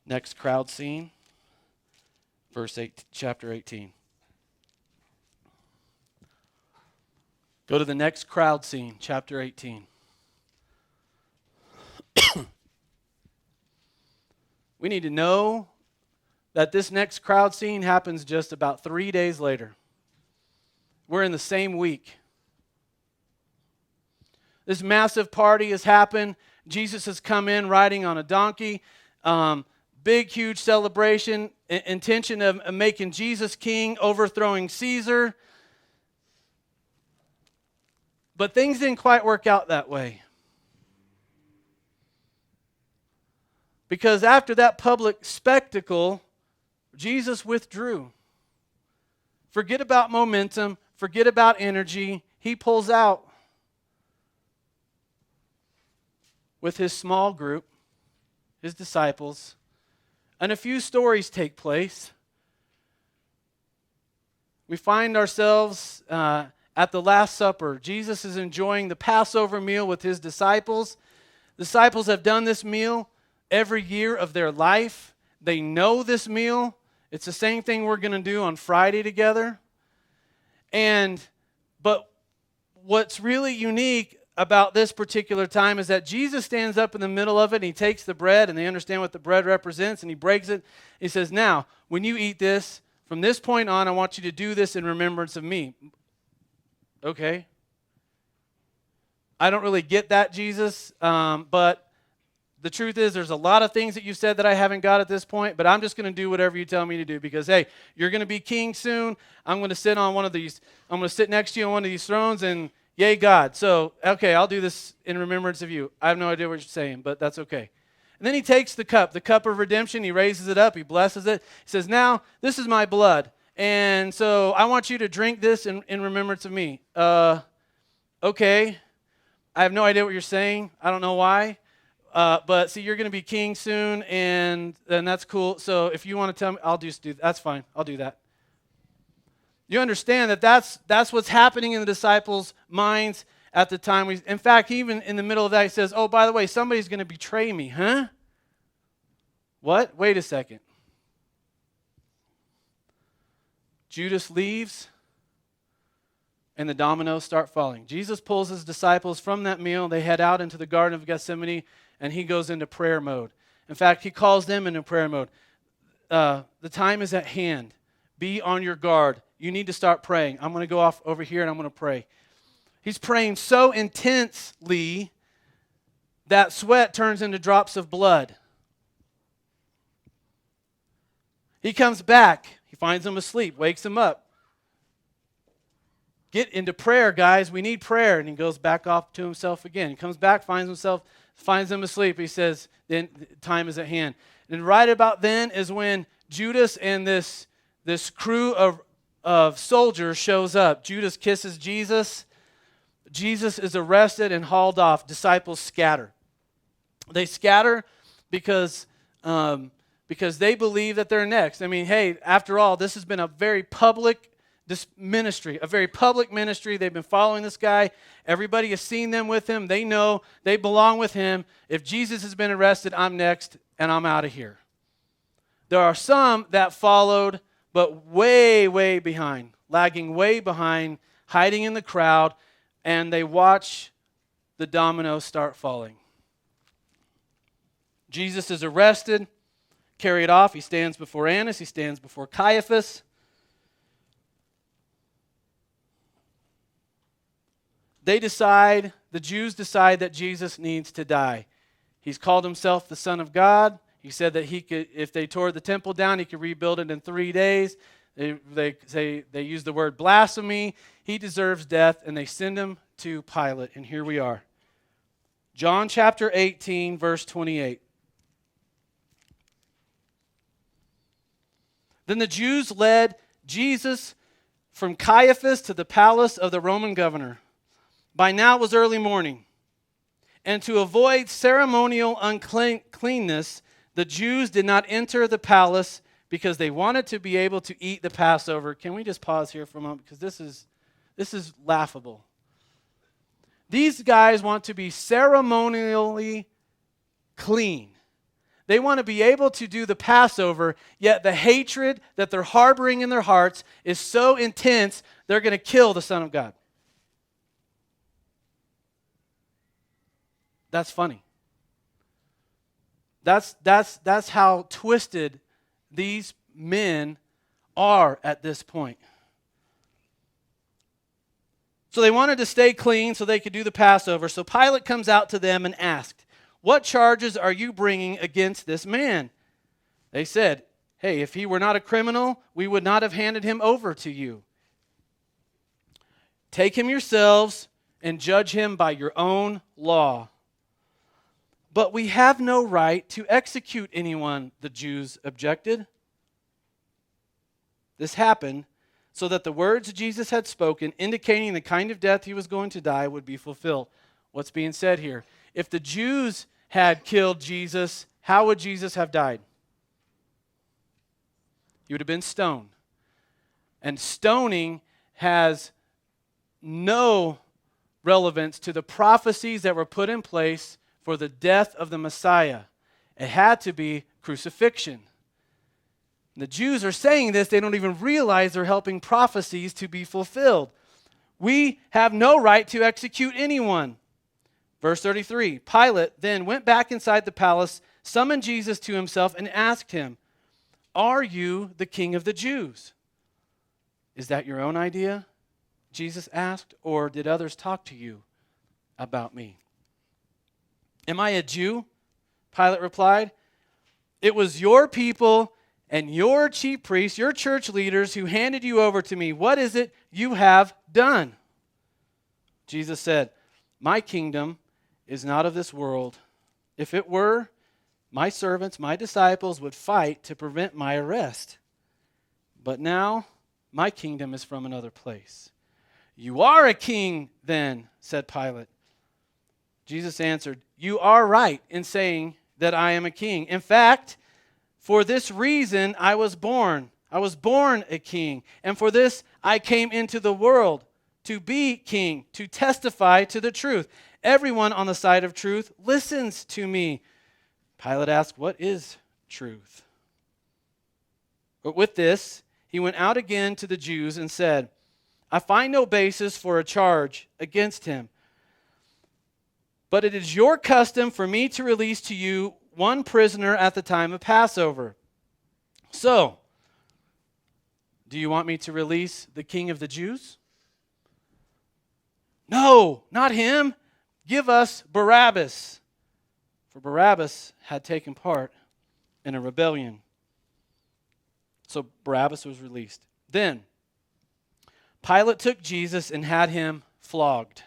Next crowd scene, chapter 18. Go to the next crowd scene, chapter 18. We need to know that this next crowd scene happens just about 3 days later. We're in the same week. This massive party has happened. Jesus has come in riding on a donkey. Big, huge celebration, intention of making Jesus king, overthrowing Caesar. But things didn't quite work out that way. Because after that public spectacle, Jesus withdrew. Forget about momentum. Forget about energy. He pulls out with his small group, his disciples, and a few stories take place. We find ourselves at the Last Supper. Jesus is enjoying the Passover meal with his disciples. Disciples have done this meal every year of their life. They know this meal. It's the same thing we're going to do on Friday together. But what's really unique about this particular time is that Jesus stands up in the middle of it, and he takes the bread, and they understand what the bread represents, and he breaks it. He says, now, when you eat this, from this point on, I want you to do this in remembrance of me. Okay. I don't really get that, Jesus, but the truth is there's a lot of things that you said that I haven't got at this point, but I'm just going to do whatever you tell me to do because, hey, you're going to be king soon. I'm going to sit next to you on one of these thrones, and yay, God. So, okay, I'll do this in remembrance of you. I have no idea what you're saying, but that's okay. And then he takes the cup of redemption. He raises it up. He blesses it. He says, now, this is my blood. And so I want you to drink this in remembrance of me. Okay. I have no idea what you're saying. I don't know why. But see, you're going to be king soon, and that's cool. So if you want to tell me, I'll just do that. That's fine. I'll do that. You understand that that's what's happening in the disciples' minds at the time. In fact, even in the middle of that, he says, oh, by the way, somebody's going to betray me. Huh? What? Wait a second. Judas leaves, and the dominoes start falling. Jesus pulls his disciples from that meal. They head out into the Garden of Gethsemane, and he goes into prayer mode. In fact, he calls them into prayer mode. The time is at hand. Be on your guard. You need to start praying. I'm going to go off over here, and I'm going to pray. He's praying so intensely that sweat turns into drops of blood. He comes back. He finds them asleep, wakes them up. Get into prayer, guys. We need prayer. And he goes back off to himself again. He comes back, finds them asleep. He says, then time is at hand. And right about then is when Judas and this crew of soldiers shows up. Judas kisses Jesus. Jesus is arrested and hauled off. Disciples scatter. They scatter because they believe that they're next. I mean, hey, after all, this has been a very public ministry. They've been following this guy. Everybody has seen them with him. They know they belong with him. If Jesus has been arrested, I'm next, and I'm out of here. There are some that followed, but way, way behind, lagging way behind, hiding in the crowd, and they watch the dominoes start falling. Jesus is arrested, carried off. He stands before Annas. He stands before Caiaphas. The Jews decide that Jesus needs to die. He's called himself the Son of God. He said that he could, if they tore the temple down, he could rebuild it in 3 days. They use the word blasphemy. He deserves death, and they send him to Pilate. And here we are. John chapter 18, verse 28. Then the Jews led Jesus from Caiaphas to the palace of the Roman governor. By now it was early morning, and to avoid ceremonial uncleanness, the Jews did not enter the palace because they wanted to be able to eat the Passover. Can we just pause here for a moment? Because this is laughable. These guys want to be ceremonially clean. They want to be able to do the Passover, yet the hatred that they're harboring in their hearts is so intense, they're going to kill the Son of God. That's funny. That's how twisted these men are at this point. So they wanted to stay clean so they could do the Passover. So Pilate comes out to them and asked, "What charges are you bringing against this man?" They said, "Hey, if he were not a criminal, we would not have handed him over to you. Take him yourselves and judge him by your own law." "But we have no right to execute anyone," the Jews objected. This happened so that the words Jesus had spoken, indicating the kind of death he was going to die, would be fulfilled. What's being said here? If the Jews had killed Jesus, how would Jesus have died? He would have been stoned. And stoning has no relevance to the prophecies that were put in place for the death of the Messiah. It had to be crucifixion. The Jews are saying this, they don't even realize they're helping prophecies to be fulfilled. We have no right to execute anyone. Verse 33, Pilate then went back inside the palace, summoned Jesus to himself, and asked him, "Are you the king of the Jews?" "Is that your own idea?" Jesus asked, "or did others talk to you about me?" "Am I a Jew?" Pilate replied. "It was your people and your chief priests, your church leaders, who handed you over to me. What is it you have done?" Jesus said, "My kingdom is not of this world. If it were, my servants, my disciples, would fight to prevent my arrest. But now, my kingdom is from another place." "You are a king, then," said Pilate. Jesus answered, "You are right in saying that I am a king. In fact, for this reason I was born. I was born a king. And for this I came into the world, to be king, to testify to the truth. Everyone on the side of truth listens to me." Pilate asked, "What is truth?" But with this, he went out again to the Jews and said, "I find no basis for a charge against him. But it is your custom for me to release to you one prisoner at the time of Passover. So, do you want me to release the king of the Jews?" "No, not him. Give us Barabbas." For Barabbas had taken part in a rebellion. So Barabbas was released. Then Pilate took Jesus and had him flogged.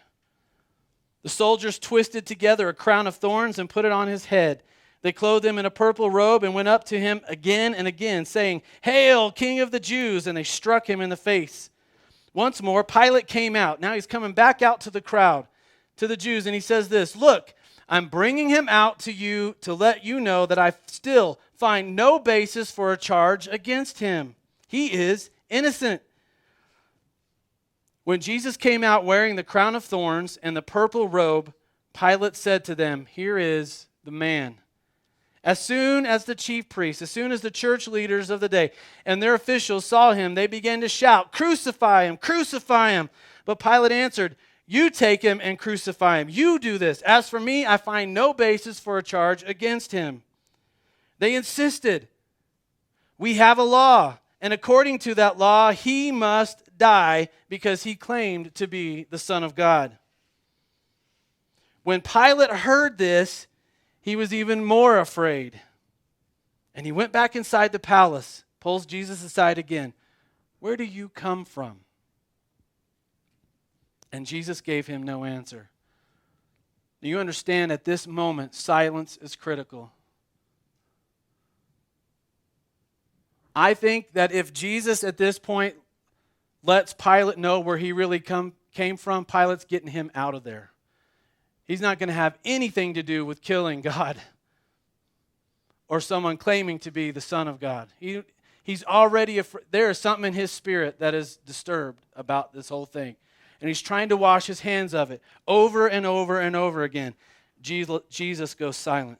The soldiers twisted together a crown of thorns and put it on his head. They clothed him in a purple robe and went up to him again and again, saying, "Hail, King of the Jews!" And they struck him in the face. Once more, Pilate came out. Now he's coming back out to the crowd, to the Jews, and he says this, "Look, I'm bringing him out to you to let you know that I still find no basis for a charge against him. He is innocent." When Jesus came out wearing the crown of thorns and the purple robe, Pilate said to them, "Here is the man." As soon as the chief priests, as soon as the church leaders of the day and their officials saw him, they began to shout, "Crucify him, crucify him." But Pilate answered, "You take him and crucify him. You do this. As for me, I find no basis for a charge against him." They insisted, "We have a law, and according to that law, he must die because he claimed to be the Son of God." When Pilate heard this, he was even more afraid. And he went back inside the palace, pulls Jesus aside again. "Where do you come from?" And Jesus gave him no answer. Do you understand at this moment, silence is critical? I think that if Jesus at this point lets Pilate know where he really came from, Pilate's getting him out of there. He's not going to have anything to do with killing God or someone claiming to be the Son of God. He's already there is something in his spirit that is disturbed about this whole thing. And he's trying to wash his hands of it over and over and over again. Jesus goes silent.